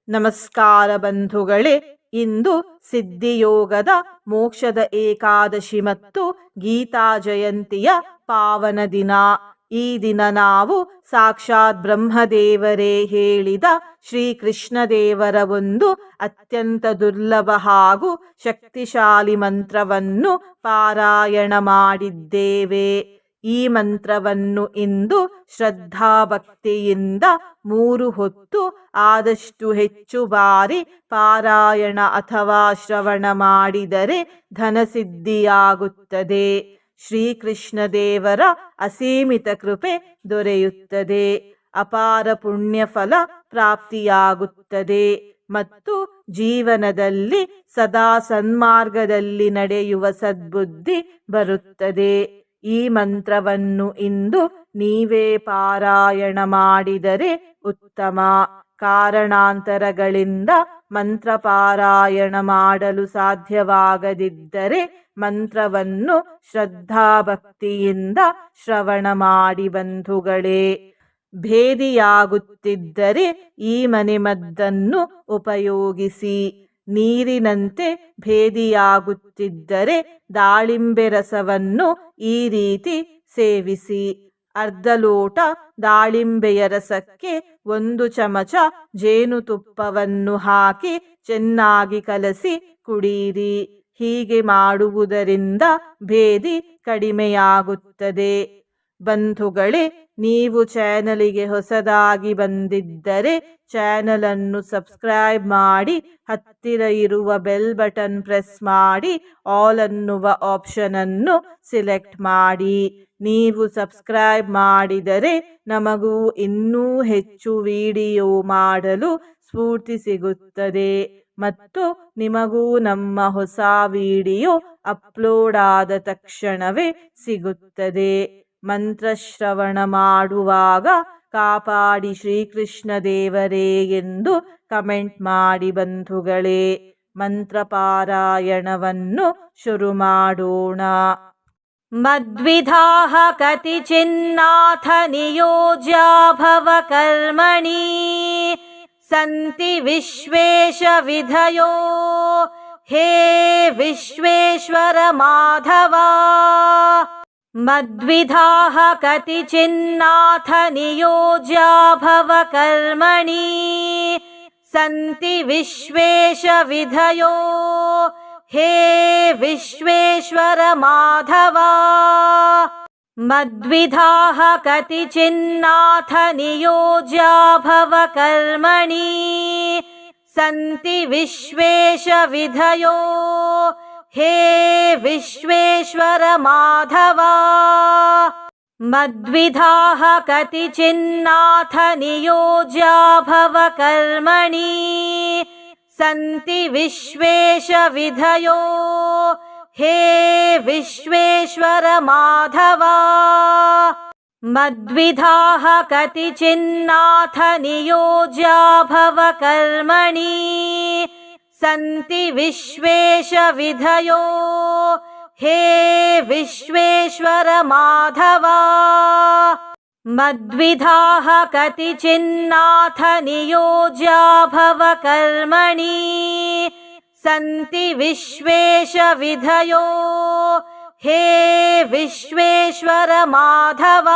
ನಮಸ್ಕಾರ ಬಂಧುಗಳೇ, ಇಂದು ಸಿದ್ಧಿಯೋಗದ ಮೋಕ್ಷದ ಏಕಾದಶಿ ಮತ್ತು ಗೀತಾ ಜಯಂತಿಯ ಪಾವನ ದಿನ. ಈ ದಿನ ನಾವು ಸಾಕ್ಷಾತ್ ಬ್ರಹ್ಮದೇವರೇ ಹೇಳಿದ ಶ್ರೀಕೃಷ್ಣದೇವರ ಒಂದು ಅತ್ಯಂತ ದುರ್ಲಭ ಹಾಗೂ ಶಕ್ತಿಶಾಲಿ ಮಂತ್ರವನ್ನು ಪಾರಾಯಣ ಮಾಡಿದ್ದೇವೆ. ಈ ಮಂತ್ರವನ್ನು ಇಂದು ಶ್ರದ್ಧಾಭಕ್ತಿಯಿಂದ 3 ಹೊತ್ತು ಆದಷ್ಟು ಹೆಚ್ಚು ಬಾರಿ ಪಾರಾಯಣ ಅಥವಾ ಶ್ರವಣ ಮಾಡಿದರೆ ಧನಸಿದ್ಧಿಯಾಗುತ್ತದೆ. ಶ್ರೀಕೃಷ್ಣದೇವರ ಅಸೀಮಿತ ಕೃಪೆ ದೊರೆಯುತ್ತದೆ, ಅಪಾರ ಪುಣ್ಯಫಲ ಪ್ರಾಪ್ತಿಯಾಗುತ್ತದೆ ಮತ್ತು ಜೀವನದಲ್ಲಿ ಸದಾ ಸನ್ಮಾರ್ಗದಲ್ಲಿ ನಡೆಯುವ ಸದ್ಬುದ್ಧಿ ಬರುತ್ತದೆ. ಈ ಮಂತ್ರವನ್ನು ಇಂದು ನೀವೇ ಪಾರಾಯಣ ಮಾಡಿದರೆ ಉತ್ತಮ. ಕಾರಣಾಂತರಗಳಿಂದ ಮಂತ್ರ ಪಾರಾಯಣ ಮಾಡಲು ಸಾಧ್ಯವಾಗದಿದ್ದರೆ ಮಂತ್ರವನ್ನು ಶ್ರದ್ಧಾಭಕ್ತಿಯಿಂದ ಶ್ರವಣ ಮಾಡಿ ಬಂಧುಗಳೇ. ಭೇದಿಯಾಗುತ್ತಿದ್ದರೆ ಈ ಮನೆಮದ್ದನ್ನು ಉಪಯೋಗಿಸಿ. ನೀರಿನಂತೆ ಭೇದಿಯಾಗುತ್ತಿದ್ದರೆ ದಾಳಿಂಬೆ ರಸವನ್ನು ಈ ರೀತಿ ಸೇವಿಸಿ. ಅರ್ಧ ಲೋಟ ದಾಳಿಂಬೆಯ ರಸಕ್ಕೆ 1 ಚಮಚ ಜೇನುತುಪ್ಪವನ್ನು ಹಾಕಿ ಚೆನ್ನಾಗಿ ಕಲಸಿ ಕುಡಿಯಿರಿ. ಹೀಗೆ ಮಾಡುವುದರಿಂದ ಭೇದಿ ಕಡಿಮೆಯಾಗುತ್ತದೆ. ಬಂಧುಗಳೇ, ನೀವು ಚಾನಲಿಗೆ ಹೊಸದಾಗಿ ಬಂದಿದ್ದರೆ ಚಾನಲ್ ಅನ್ನು ಸಬ್ಸ್ಕ್ರೈಬ್ ಮಾಡಿ, ಹತ್ತಿರ ಇರುವ ಬೆಲ್ ಬಟನ್ ಪ್ರೆಸ್ ಮಾಡಿ ಆಲ್ ಅನ್ನುವ ಆಪ್ಷನ್ ಅನ್ನು ಸಿಲೆಕ್ಟ್ ಮಾಡಿ. ನೀವು ಸಬ್ಸ್ಕ್ರೈಬ್ ಮಾಡಿದರೆ ನಮಗೂ ಇನ್ನೂ ಹೆಚ್ಚು ವಿಡಿಯೋ ಮಾಡಲು ಸ್ಫೂರ್ತಿ ಸಿಗುತ್ತದೆ ಮತ್ತು ನಿಮಗೂ ನಮ್ಮ ಹೊಸ ವಿಡಿಯೋ ಅಪ್ಲೋಡ್ ಆದ ತಕ್ಷಣವೇ ಸಿಗುತ್ತದೆ. ಮಂತ್ರಶ್ರವಣ ಮಾಡುವಾಗ ಕಾಪಾಡಿ ಶ್ರೀಕೃಷ್ಣ ದೇವರೇ ಎಂದು ಕಮೆಂಟ್ ಮಾಡಿ ಬಂಧುಗಳೇ. ಮಂತ್ರ ಪಾರಾಯಣವನ್ನು ಶುರು ಮಾಡೋಣ. ಮದ್ವಿಧಾಃ ಕತಿಚಿನ್ನಾಥ ನಿಯೋಜ್ಯಾ ಭವ ಕರ್ಮಣಿ ಸಂತಿ ವಿಶ್ವೇಶ ವಿಧಯೋ ಹೇ ವಿಶ್ವೇಶ್ವರ ಮಾಧವ. ಮದ್ವಿಧಾಃ ಕತಿಚಿನ್ನಾಥ ನಿಯೋಜ್ಯಾ ಭವ ಕರ್ಮಣಿ ಸಂತಿ ವಿಶ್ವೇಶ ವಿಧಯೋ ಹೇ ವಿಶ್ವೇಶ್ವರ ಮಾಧವ. ಮದ್ವಿಧಾಃ ಕತಿಚಿನ್ನಾಥ ನಿಯೋಜ್ಯಾ ಭವ ಕರ್ಮಣಿ ಸಂತಿ ವಿಶ್ವೇಶ ವಿಧಯೋ ಹೇ ವಿಶ್ವೇಶ್ವರ ಮಾಧವ. ಮದ್ವಿಧಾಃ ಕತಿಚಿನ್ನಾಥ ನಿಯೋಜ್ಯಾ ಭವ ಕರ್ಮಣಿ ಸಂತಿ ವಿಶ್ವೇಶ ವಿಧಯೋ ಹೇ ವಿಶ್ವೇಶ್ವರ ಮಾಧವ. ಮದ್ವಿಧಾಃ ಕತಿಚಿನ್ನಾಥ ನಿಯೋಜ್ಯಾ ಭವ ಕರ್ಮಣಿ ಸಂತಿ ವಿಶ್ವೇಶ ವಿಧಯೋ ಹೇ ವಿಶ್ವೇಶ್ವರ ಮಾಧವ. ಮದ್ವಿಧಾಃ ಕತಿಚಿನ್ನಾಥ ನಿಯೋಜ್ಯಾ ಭವ ಕರ್ಮಣಿ ಸಂತಿ ವಿಶ್ವೇಶ ವಿಧಯೋ ಹೇ ವಿಶ್ವೇಶ್ವರ ಮಾಧವ.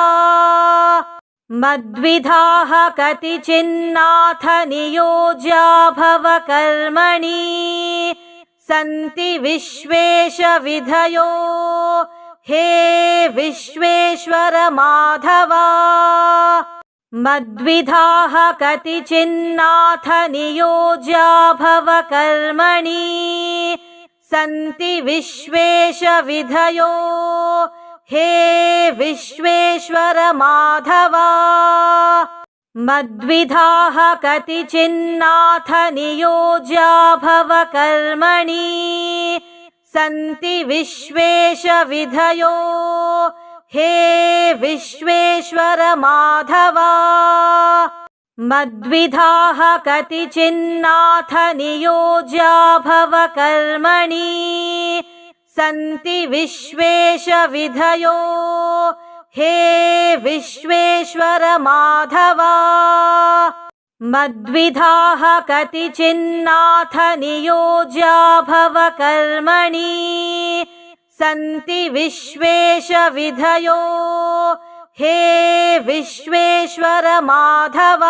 ಮದ್ವಿಧಾಃ ಕತಿಚಿನ್ನಾಥ ನಿಯೋಜ್ಯಾ ಭವ ಕರ್ಮಣಿ ಸಂತಿ ವಿಶ್ವೇಶ ವಿಧಯೋ ಹೇ ವಿಶ್ವೇಶ್ವರ ಮಾಧವ. ಮದ್ವಿಧಾಃ ಕತಿಚಿನ್ನಾಥ ನಿಯೋಜ್ಯಾ ಭವ ಕರ್ಮಣಿ ಸಂತಿ ವಿಶ್ವೇಶ ವಿಧಯೋ ಹೇ ವಿಶ್ವೇಶ್ವರ ಮಾಧವ. ಮದ್ವಿಧಾಃ ಕತಿಚಿನ್ನಾಥ ನಿಯೋಜ್ಯಾ ಭವ ಕರ್ಮಣಿ ಸಂತಿ ವಿಶ್ವೇಶ ವಿಧಯೋ ಹೇ ವಿಶ್ವೇಶ್ವರ ಮಾಧವ. ಮದ್ವಿಧಾಃ ಕತಿಚಿನ್ನಾಥ ನಿಯೋಜ್ಯಾ ಭವ ಕರ್ಮಣಿ ಸಂತಿ ವಿಶ್ವೇಶ ವಿಧಯೋ ಹೇ ವಿಶ್ವೇಶ್ವರ ಮಾಧವ. मद्विधाः कतिचिन्नाथ नियोज्या भवकर्मणि सन्ति विश्वेश विधयो हे विश्वेश्वर माधव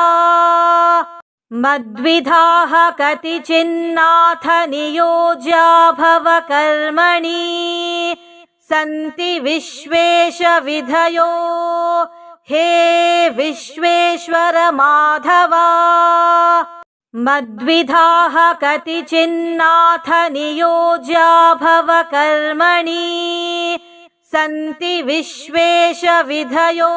मद्विधाः कतिचिन्नाथ नियोज्या भवकर्मणि सन्ति विश्वेश विधयो हे विश्वेश्वर माधव मद्विधाः कतिचिन्नाथ नियोज्या भवकर्मणि सन्ति विश्वेश विधयो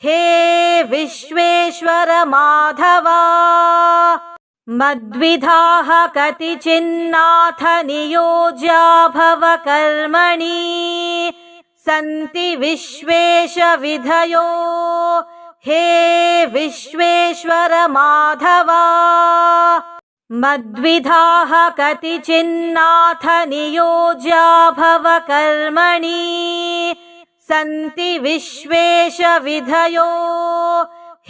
हे विश्वेश्वर माधव मद्विधाः कतिचिन्नाथ नियोज्या भवकर्मणि सन्ति विश्वेश विधयो हे विश्वेश्वर माधव मद्विधाः कतिचिन्नाथ नियोज्या भवकर्मणि सन्ति विश्वेश विधयो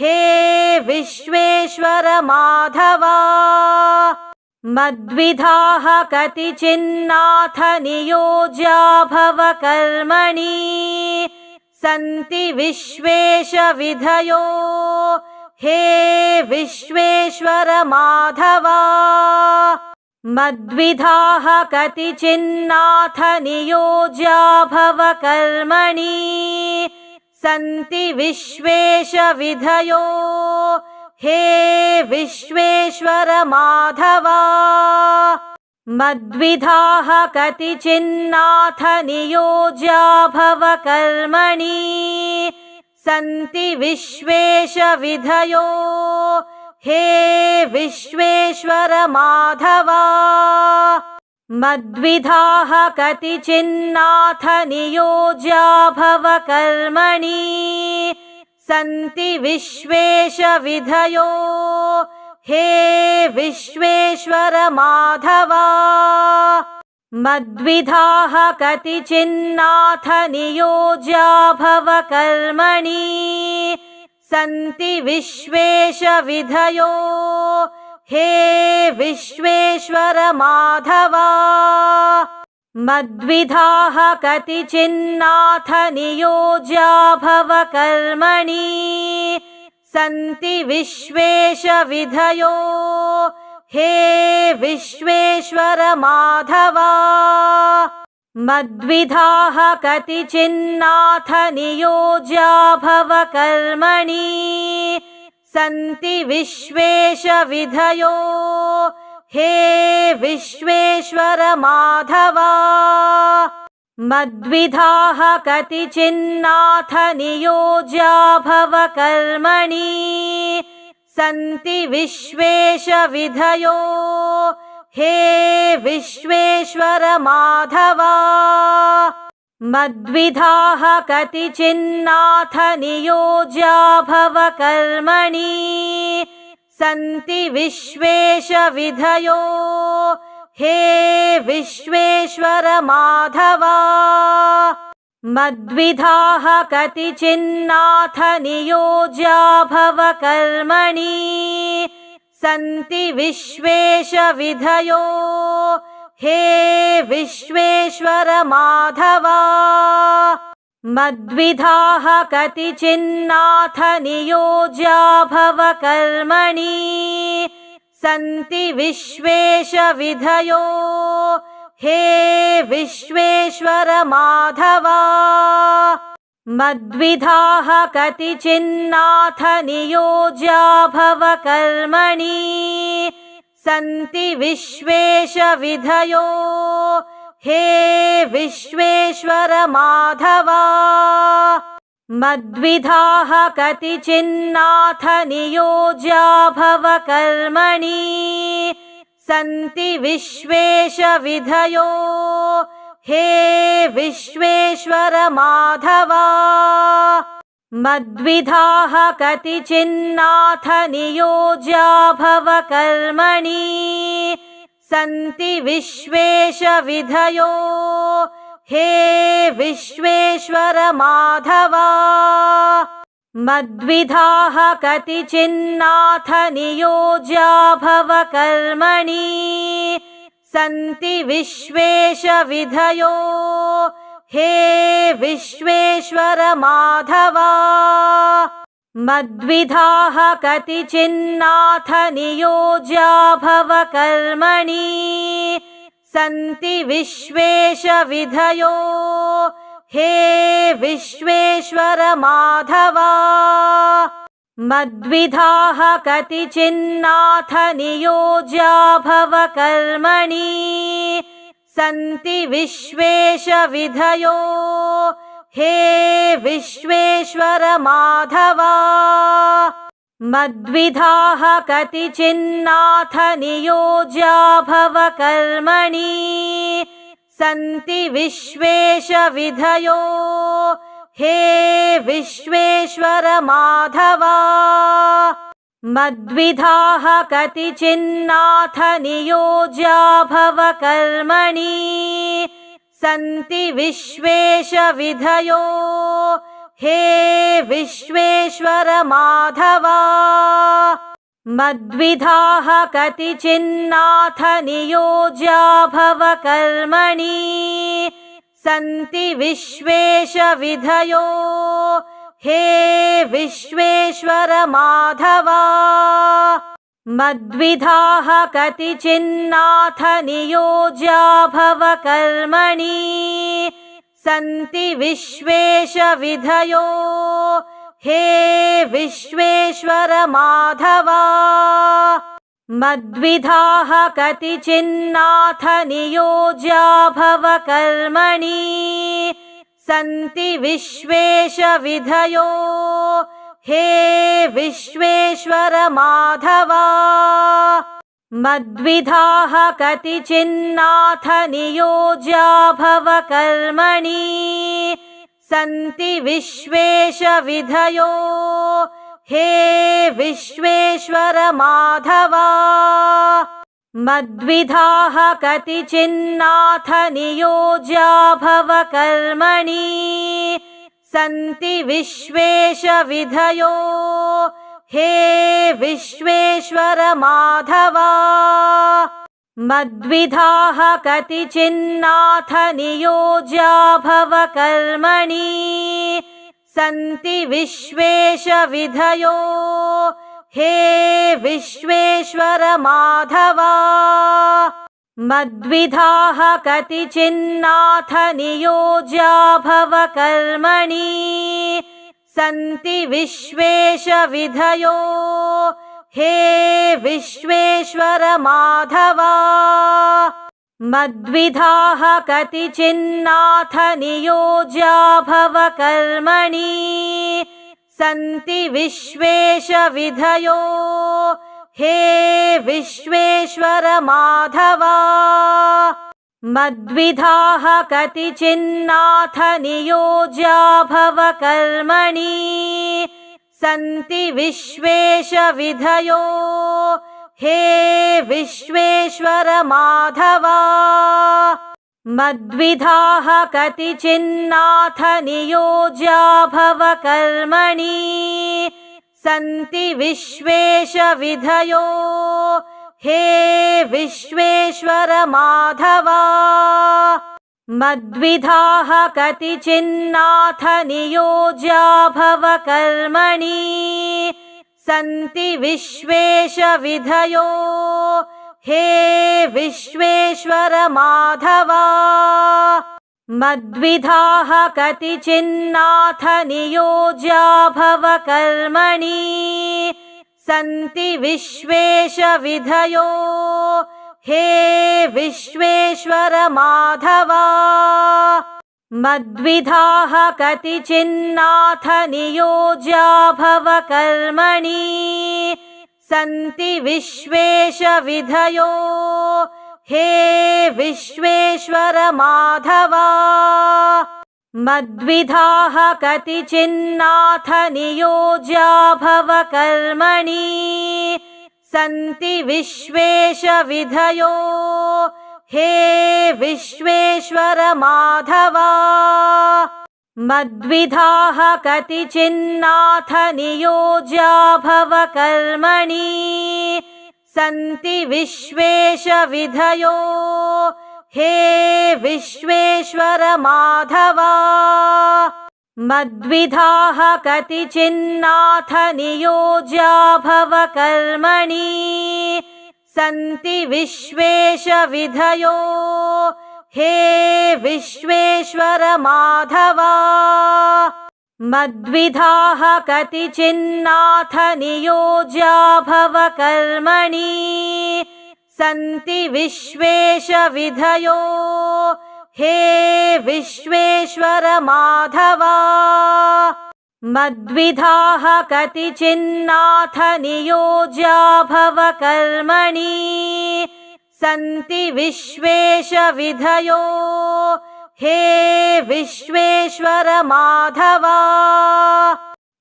हे विश्वेश्वर माधव मद्विधाः कतिचिन्नाथ नियोज्या भवकर्मणि सन्ति विश्वेश विधयो हे विश्वेश्वर माधव मद्विधाः कतिचिन्नाथ नियोज्या भवकर्मणि सन्ति विश्वेश विधयो हे विश्वेश्वर माधव मद्विधाः कतिचिन्नाथ नियोज्या भवकर्मणि सन्ति विश्वेश विधयो हे विश्वेश्वर माधव मद्विधाः कतिचिन्नाथ नियोज्या भवकर्मणि सन्ति विश्वेश विधयो हे विश्वेश्वर माधव मद्विधाः कतिचिन्नाथ नियोज्या भवकर्मणि सन्ति विश्वेश विधयो हे विश्वेश्वर माधव मद्विधाः कतिचिन्नाथ नियोज्या भवकर्मणि सन्ति विश्वेश विधयो हे विश्वेश्वर माधव मद्विधाः कतिचिन्नाथ नियोज्या भवकर्मणि सन्ति विश्वेश विधयो हे विश्वेश्वर माधव मद्विधाः कतिचिन्नाथ नियोज्या भवकर्मणि सन्ति विश्वेश विधयो हे विश्वेश्वर माधव मद्विधाः कतिचिन्नाथ नियोज्या भवकर्मणि सन्ति विश्वेश विधयो हे विश्वेश्वर माधव मद्विधाः कतिचिन्नाथ नियोज्या भवकर्मणि सन्ति विश्वेश विधयो हे विश्वेश्वर माधव मद्विधाः कतिचिन्नाथ नियोज्या भवकर्मणि सन्ति विश्वेश विधयो हे विश्वेश्वर माधव मद्विधाः कतिचिन्नाथ नियोज्या भवकर्मणि सन्ति विश्वेश विधयो हे विश्वेश्वर माधव मद्विधाः कतिचिन्नाथ नियोज्या भवकर्मणि सन्ति विश्वेश विधयो हे विश्वेश्वर माधव मद्विधाः कतिचिन्नाथ नियोज्या भवकर्मणि सन्ति विश्वेश विधयो हे विश्वेश्वर माधव मद्विधाः कतिचिन्नाथ नियोज्या भवकर्मणि सन्ति विश्वेश विधयो हे विश्वेश्वर माधव मद्विधाः कतिचिन्नाथ नियोज्या भवकर्मणि सन्ति विश्वेश विधयो हे विश्वेश्वर माधव मद्विधाः कतिचिन्नाथ नियोज्या भवकर्मणि सन्ति विश्वेश विधयो हे विश्वेश्वर माधव मद्विधाः कतिचिन्नाथ नियोज्या भवकर्मणि सन्ति विश्वेश विधयो हे विश्वेश्वर माधव मद्विधाः कतिचिन्नाथ नियोज्या भवकर्मणि सन्ति विश्वेश विधयो हे विश्वेश्वर माधव मद्विधाः कतिचिन्नाथ नियोज्या भवकर्मणि सन्ति विश्वेश विधयो हे विश्वेश्वर माधव मद्विधाः कतिचिन्नाथ नियोज्या भवकर्मणि सन्ति विश्वेश विधयो हे विश्वेश्वर माधव मद्विधाः कतिचिन्नाथ नियोज्या भवकर्मणि सन्ति विश्वेश विधयो हे विश्वेश्वर माधव मद्विधाः कतिचिन्नाथ नियोज्या भवकर्मणि सन्ति विश्वेश विधयो हे विश्वेश्वर माधव मद्विधाः कतिचिन्नाथ नियोज्या भवकर्मणि सन्ति विश्वेश विधयो हे विश्वेश्वर माधव मद्विधाः कतिचिन्नाथ नियोज्या भवकर्मणि सन्ति विश्वेश विधयो हे विश्वेश्वर माधव मद्विधाः कतिचिन्नाथ नियोज्या भवकर्मणि सन्ति विश्वेश विधयो हे विश्वेश्वर माधव मद्विधाः कतिचिन्नाथ नियोज्या भवकर्मणि सन्ति विश्वेश विधयो हे विश्वेश्वर माधव मद्विधाः कतिचिन्नाथ नियोज्या भवकर्मणि सन्ति विश्वेश विधयो हे विश्वेश्वर माधव मद्विधाः कतिचिन्नाथ नियोज्या भवकर्मणि सन्ति विश्वेश विधयो हे विश्वेश्वर माधव मद्विधाः कतिचिन्नाथ नियोज्या भवकर्मणि सन्ति विश्वेश विधयो हे विश्वेश्वर माधव मद्विधाः कतिचिन्नाथ नियोज्या भवकर्मणि सन्ति विश्वेश विधयो हे विश्वेश्वर माधव मद्विधाः कतिचिन्नाथ नियोज्या भवकर्मणि सन्ति विश्वेश विधयो हे विश्वेश्वर माधव मद्विधाः कतिचिन्नाथ नियोज्या भवकर्मणि सन्ति विश्वेश विधयो हे विश्वेश्वर माधव मद्विधाः कतिचिन्नाथ नियोज्या भवकर्मणि सन्ति विश्वेश विधयो हे विश्वेश्वर माधव मद्विधाः कतिचिन्नाथ नियोज्या भवकर्मणि सन्ति विश्वेश विधयो हे विश्वेश्वर माधव मद्विधाः कतिचिन्नाथ नियोज्या भवकर्मणि सन्ति विश्वेश विधयो हे विश्वेश्वर माधव मद्विधाः कतिचिन्नाथ नियोज्या भवकर्मणि सन्ति विश्वेश विधयो हे विश्वेश्वर माधव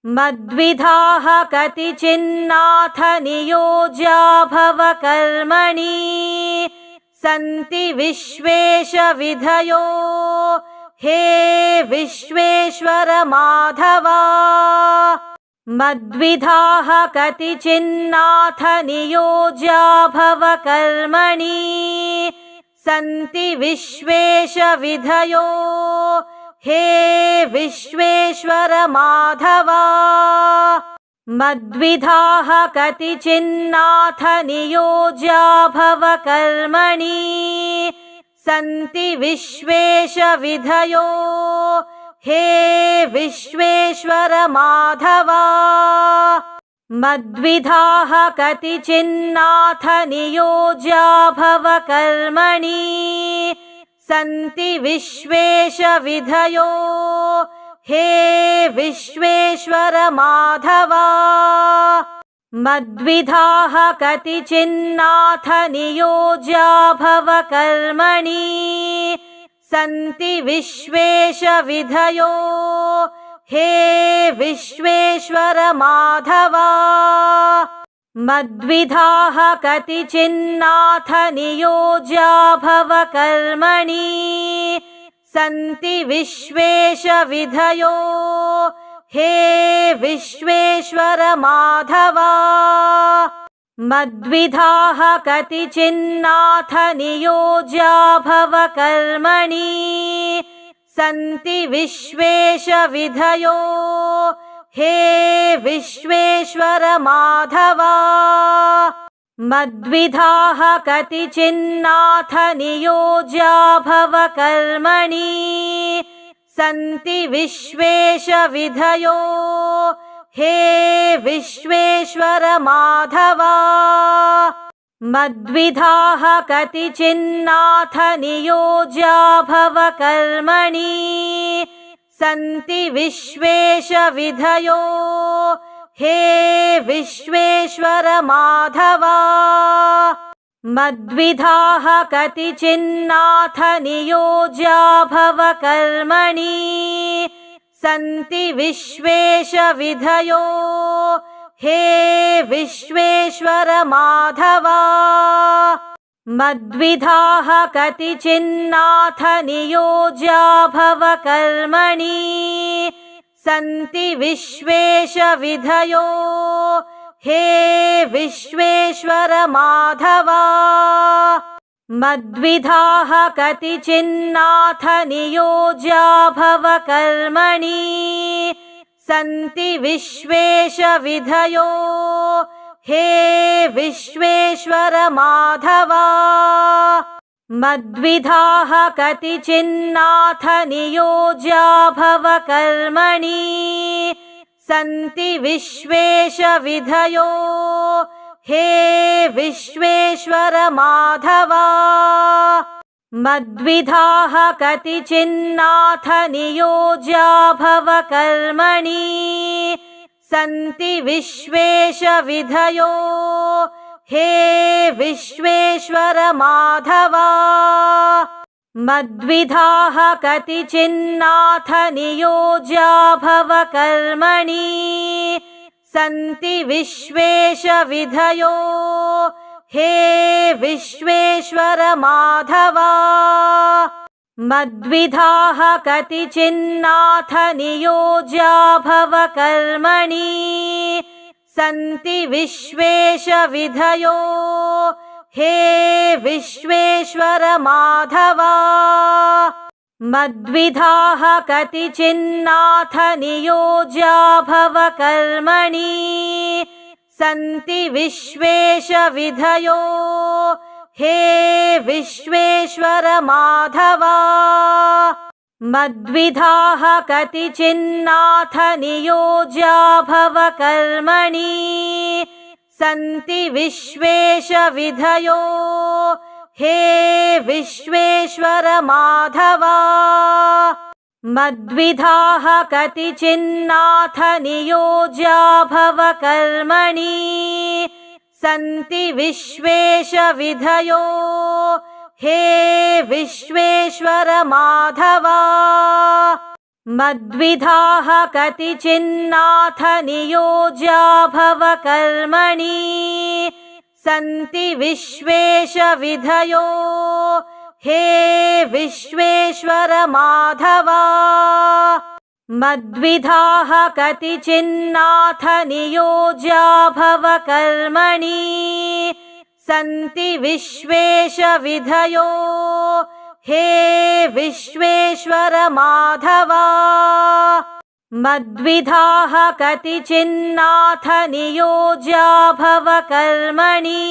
मद्विधाः कतिचिन्नाथ नियोज्या भवकर्मणि सन्ति विश्वेश विधयो हे विश्वेश्वर माधव मद्विधाः कतिचिन्नाथ नियोज्या भवकर्मणि सन्ति विश्वेश विधयो हे विश्वेश्वर माधव मद्विधाः कतिचिन्नाथ नियोज्या भवकर्मणि सन्ति विश्वेश विधयो हे विश्वेश्वर माधव मद्विधाः कतिचिन्नाथ नियोज्या भवकर्मणि सन्ति विश्वेश विधयो हे विश्वेश्वर माधव मद्विधाः कतिचिन्नाथ नियोज्या भवकर्मणि सन्ति विश्वेश विधयो हे विश्वेश्वर माधव मद्विधाः कतिचिन्नाथ नियोज्या भवकर्मणि सन्ति विश्वेश विधयो हे विश्वेश्वर माधव मद्विधाः कतिचिन्नाथ नियोज्या भवकर्मणि सन्ति विश्वेश विधयो हे विश्वेश्वर माधव मद्विधाः कतिचिन्नाथ नियोज्या भवकर्मणि सन्ति विश्वेश विधयो हे विश्वेश्वर माधव मद्विधाः कतिचिन्नाथ नियोज्या भवकर्मणि सन्ति विश्वेश विधयो हे विश्वेश्वर माधव मद्विधाः कतिचिन्नाथ नियोज्या भवकर्मणि सन्ति विश्वेश विधयो हे विश्वेश्वर माधव मद्विधाः कतिचिन्नाथ नियोज्या भवकर्मणि सन्ति विश्वेश विधयो हे विश्वेश्वर माधव मद्विधाः कतिचिन्नाथ नियोज्या भवकर्मणि सन्ति विश्वेश विधयो हे विश्वेश्वर माधव मद्विधाः कतिचिन्नाथ नियोज्या भवकर्मणि सन्ति विश्वेश विधयो हे विश्वेश्वर माधव मद्विधाः कतिचिन्नाथ नियोज्या भवकर्मणि सन्ति विश्वेश विधयो हे विश्वेश्वर माधव मद्विधाः कतिचिन्नाथ नियोज्या भवकर्मणि सन्ति विश्वेश विधयो हे विश्वेश्वर माधव मद्विधाः कतिचिन्नाथ नियोज्या भवकर्मणि सन्ति विश्वेश विधयो हे विश्वेश्वर माधव मद्विधाः कतिचिन्नाथ नियोज्या भवकर्मणि सन्ति विश्वेश विधयो हे विश्वेश्वर माधव मद्विधाः कतिचिन्नाथ नियोज्या भवकर्मणि सन्ति विश्वेश विधयो हे विश्वेश्वर माधव मद्विधाः कतिचिन्नाथ नियोज्या भवकर्मणि सन्ति विश्वेश विधयो हे विश्वेश्वर माधव मद्विधाः कतिचिन्नाथ नियोज्या भवकर्मणि सन्ति विश्वेश विधयो हे विश्वेश्वर माधव मद्विधाः कतिचिन्नाथ नियोज्या भवकर्मणि सन्ति विश्वेश विधयो हे विश्वेश्वर माधव मद्विधाः कतिचिन्नाथ नियोज्या भवकर्मणि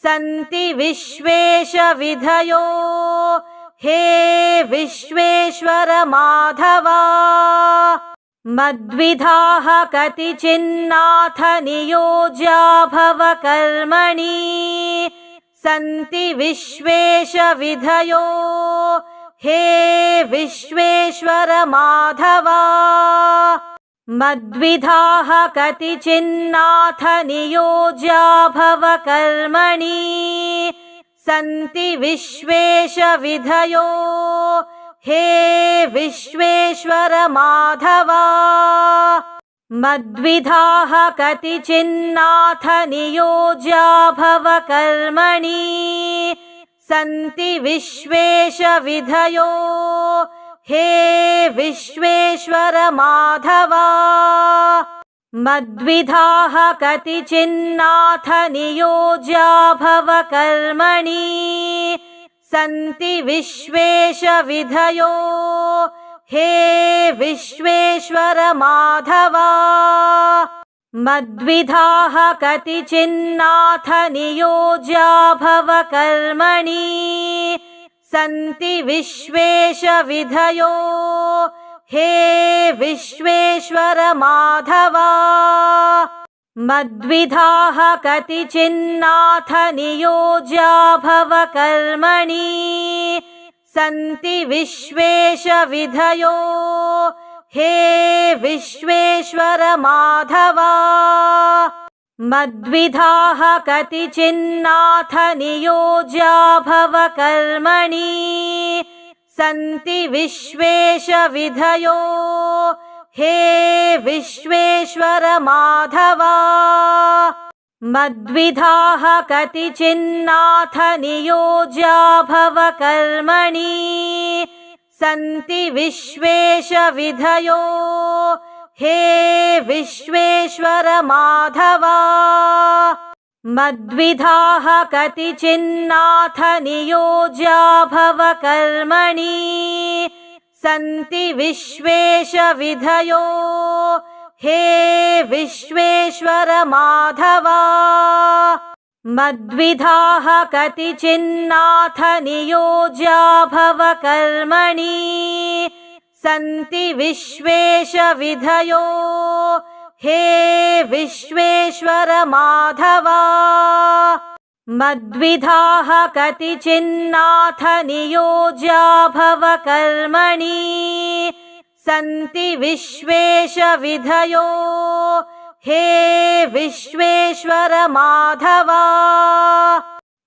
सन्ति विश्वेश विधयो हे विश्वेश्वर माधव मद्विधाः कतिचिन्नाथ नियोज्या भवकर्मणि सन्ति विश्वेश विधयो हे विश्वेश्वर माधव मद्विधाः कतिचिन्नाथ नियोज्या भवकर्मणि सन्ति विश्वेश विधयो हे विश्वेश्वर माधव मद्विधाः कतिचिन्नाथ नियोज्या भवकर्मणि सन्ति विश्वेश विधयो हे विश्वेश्वर माधव मद्विधाः कतिचिन्नाथ नियोज्या भवकर्मणि सन्ति विश्वेश विधयो हे विश्वेश्वर माधव मद्विधाः कतिचिन्नाथ नियोज्या भवकर्मणि सन्ति विश्वेश विधयो हे विश्वेश्वर माधव मद्विधाः कतिचिन्नाथ नियोज्या भवकर्मणि सन्ति विश्वेश विधयो हे विश्वेश्वर माधव मद्विधाः कतिचिन्नाथ नियोज्या भवकर्मणि सन्ति विश्वेश विधयो हे विश्वेश्वर माधव मद्विधाः कतिचिन्नाथ नियोज्या भवकर्मणि सन्ति विश्वेश विधयो हे विश्वेश्वर माधव मद्विधाः कतिचिन्नाथ नियोज्या भवकर्मणि सन्ति विश्वेश विधयो हे विश्वेश्वर माधव मद्विधाः कतिचिन्नाथ नियोज्या भवकर्मणि सन्ति विश्वेश विधयो हे विश्वेश्वर माधव मद्विधाः कतिचिन्नाथ नियोज्या भवकर्मणि सन्ति विश्वेश विधयो हे विश्वेश्वर माधव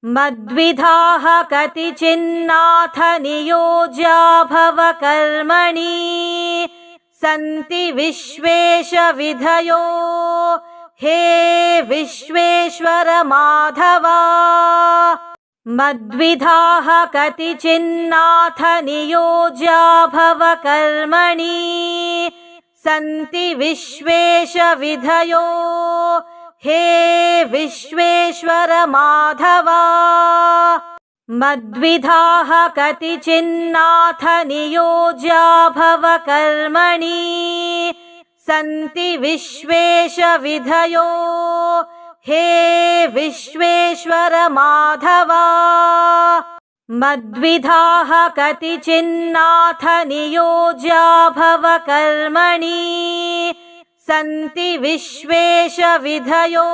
मद्विधाः कतिचिन्नाथ नियोज्या भवकर्मणि सन्ति विश्वेश विधयो हे विश्वेश्वर माधव मद्विधाः कतिचिन्नाथ नियोज्या भवकर्मणि सन्ति विश्वेश विधयो हे विश्वेश्वर माधव मद्विधाः कतिचिन्नाथ नियोज्या भवकर्मणि सन्ति विश्वेश विधयो हे विश्वेश्वर माधव मद्विधाः कतिचिन्नाथ नियोज्या भवकर्मणि सन्ति विश्वेश विधयो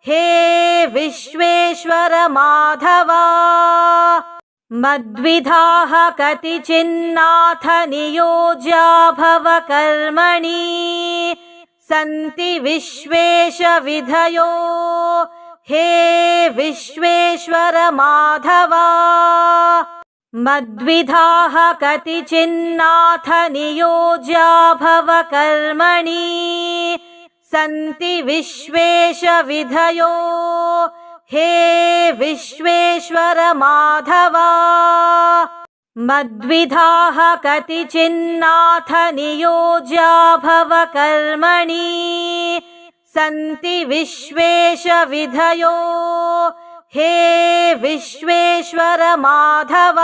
हे विश्वेश्वर माधव मद्विधाः कतिचिन्नाथ नियोज्या भवकर्मणि सन्ति विश्वेश विधयो हे विश्वेश्वर माधव मद्विधाः कतिचिन्नाथ नियोज्या भवकर्मणि सन्ति विश्वेश विधयो हे विश्वेश्वर माधव मद्विधाः कतिचिन्नाथ नियोज्या भवकर्मणि सन्ति विश्वेश विधयो हे विश्वेश्वर माधव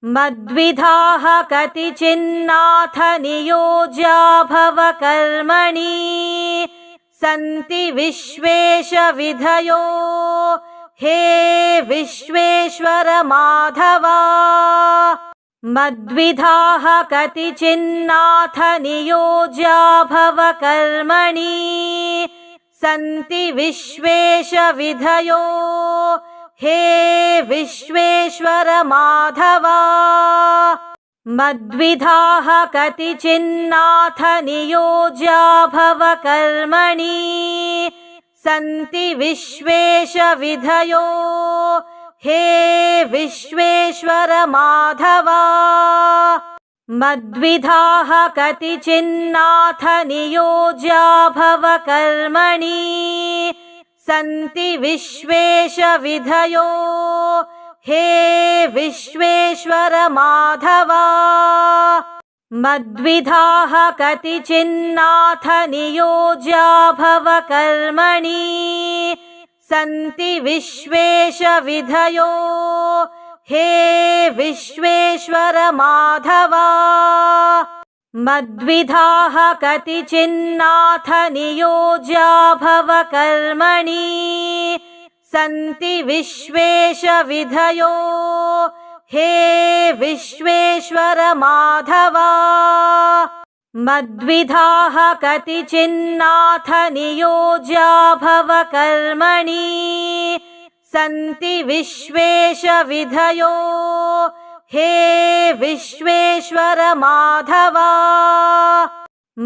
मद्विधाः कतिचिन्नाथ नियोज्या भवकर्मणि सन्ति विश्वेश विधयो हे विश्वेश्वर माधव मद्विधाः कतिचिन्नाथ नियोज्या भवकर्मणि सन्ति विश्वेश विधयो हे विश्वेश्वर माधव मद्विधाः कतिचिन्नाथ नियोज्या भवकर्मणि सन्ति विश्वेश विधयो हे विश्वेश्वर माधव मद्विधाः कतिचिन्नाथ नियोज्या भवकर्मणि सन्ति विश्वेश विधयो हे विश्वेश्वर माधव मद्विधाः कतिचिन्नाथ नियोज्या भवकर्मणि सन्ति विश्वेश विधयो हे विश्वेश्वर माधव मद्विधाः कतिचिन्नाथ नियोज्या भवकर्मणि सन्ति विश्वेश विधयो हे विश्वेश्वर माधव मद्विधाः कतिचिन्नाथ नियोज्या भवकर्मणि सन्ति विश्वेश विधयो हे विश्वेश्वर माधव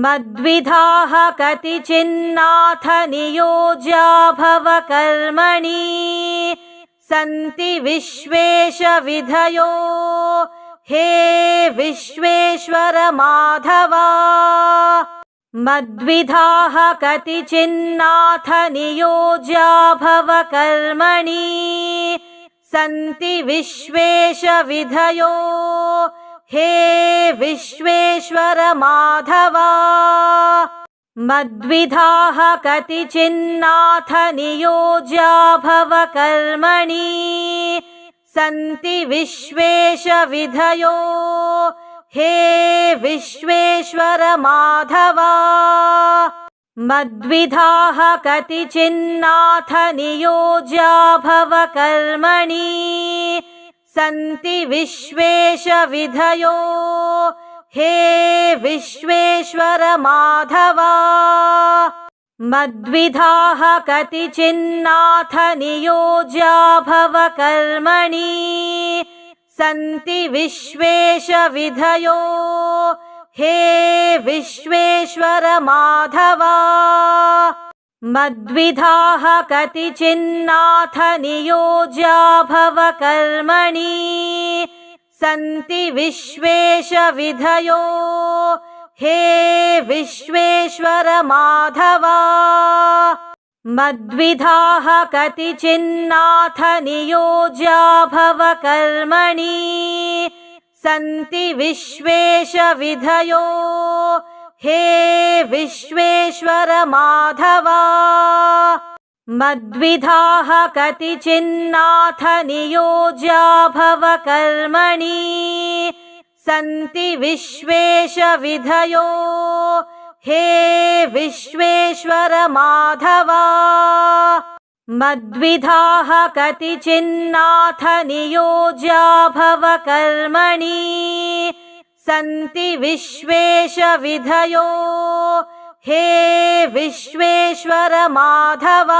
मद्विधाः कतिचिन्नाथ नियोज्या भवकर्मणि सन्ति विश्वेश विधयो हे विश्वेश्वर माधव मद्विधाः कतिचिन्नाथ नियोज्या भवकर्मणि सन्ति विश्वेश विधयो हे विश्वेश्वर माधव मद्विधाः कतिचिन्नाथ नियोज्या भवकर्मणि सन्ति विश्वेश विधयो हे विश्वेश्वर माधव मद्विधाः कतिचिन्नाथ नियोज्या भवकर्मणि सन्ति विश्वेश विधयो हे विश्वेश्वर माधव मद्विधाः कतिचिन्नाथ नियोज्या भवकर्मणि सन्ति विश्वेश विधयो हे विश्वेश्वर माधव मद्विधाः कतिचिन्नाथ नियोज्या भवकर्मणि सन्ति विश्वेश विधयो हे विश्वेश्वर माधव मद्विधाः कतिचिन्नाथ नियोज्या भव कर्मणि सन्ति विश्वेश विधयो हे विश्वेश्वर माधव मद्विधाः कतिचिन्नाथ नियोज्या भव कर्मणि सन्ति विश्वेश विधयो हे विश्वेश्वर माधव मद्विधाः कतिचिन्नाथ नियोज्या भव कर्मणि सन्ति विश्वेश विधयो हे विश्वेश्वर माधव।